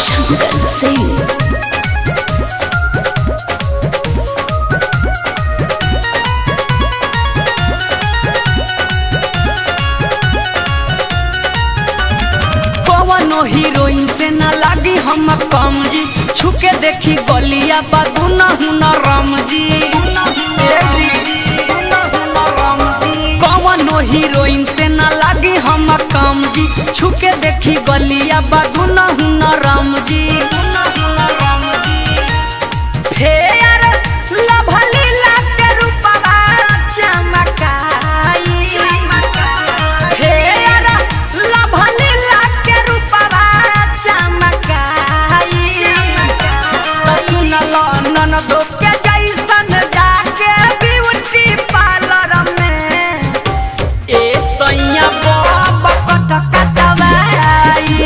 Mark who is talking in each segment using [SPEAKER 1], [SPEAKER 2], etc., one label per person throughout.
[SPEAKER 1] शंकर सिंह।
[SPEAKER 2] कवनो हीरोइन से न लागी हम कम जी, छुके देखी गलिया बादू न राम जी। कवनो हीरोइन से न लागी हम कम जी, छुके देखी गलिया बादू न राम जी। फेर लभली लाके रूपवा चमकाई, फेर लभली लाके रूपवा चमकाई। सुनल ननदो के जैसन जाके ब्यूटी पार्लर में ए सैया बाबा कटकटवाई।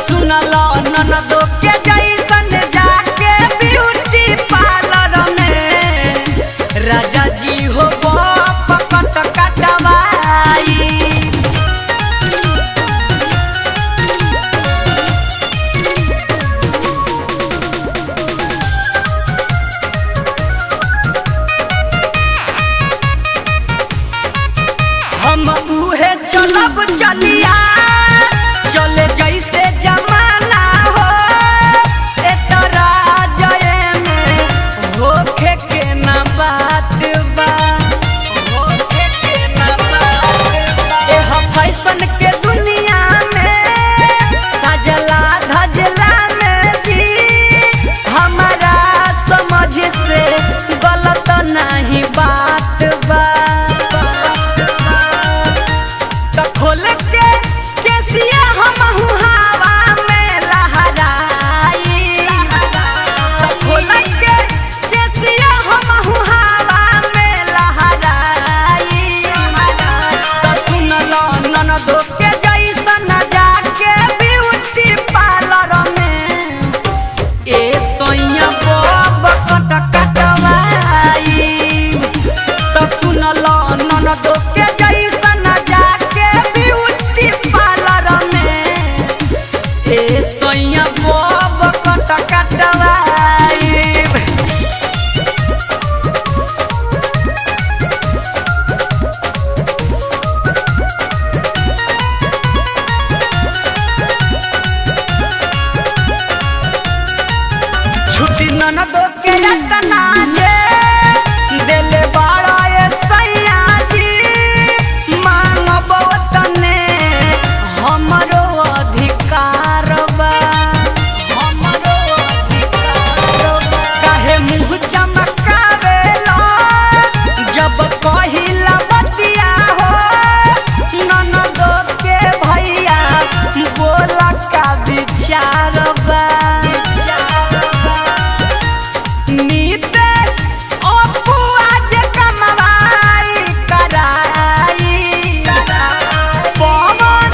[SPEAKER 2] सुनल ननदो के जैसन जाके ब्यूटी पार्लर में राजा जी हो बाबा कटकटवाई। हम उहे चलब चलिया चले जैसे जमाना हो, एतरा जय में होखे के ना बात बा, होखे के ना बात बा। एह फैशन के दुनिया में सजला धजला में जी, हमारा समझ से गलत नहीं बात बा। खोल के केसिया हम हवा में लहराई, खोल के केसिया हम हवा में लहराई। सुनल ननदो के जैसन जाके ब्यूटी पार्लर में ए सैया बाबा कटकटवाई। सुनल ननदो के जैसन जाके ब्यूटी पार्लर में ए सैया बाबा कटकटवाई। छुट्टी ननदो के रटना जे देले बाड़ा ए सैया जी, मांगबो तने हमरो अधिकार बा, हमरो अधिकार बा। काहे मुँह चमकावेला जब कहिला बतिया हो, ननदो के भैया बोला का विचार बा। नीतेश अपू आज कमवाई कराई, पवन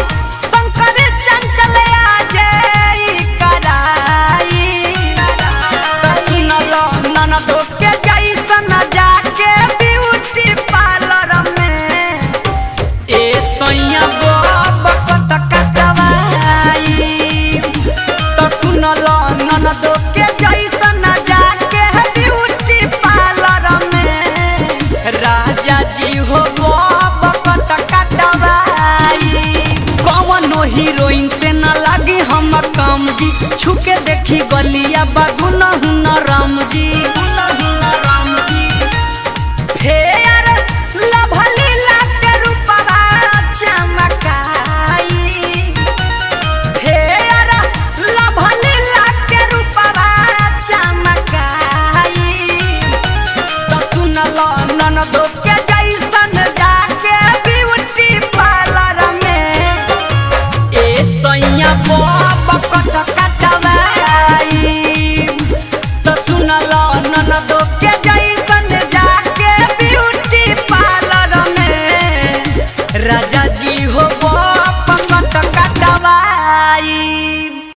[SPEAKER 2] शंकर चंचल आज कराई। सुनल ननदो के जैसन जाके ब्यूटी पार्लर में ए सैया बाबा कटकटवाई। सुनल ननदो के जैसन जाके ब्यूटी पार्लर में राजा जी हो बाबा कटकटवाई। कवनो हीरोइन से न लागी हम कम जी, छुके देखी गलिया बादू न राम जी।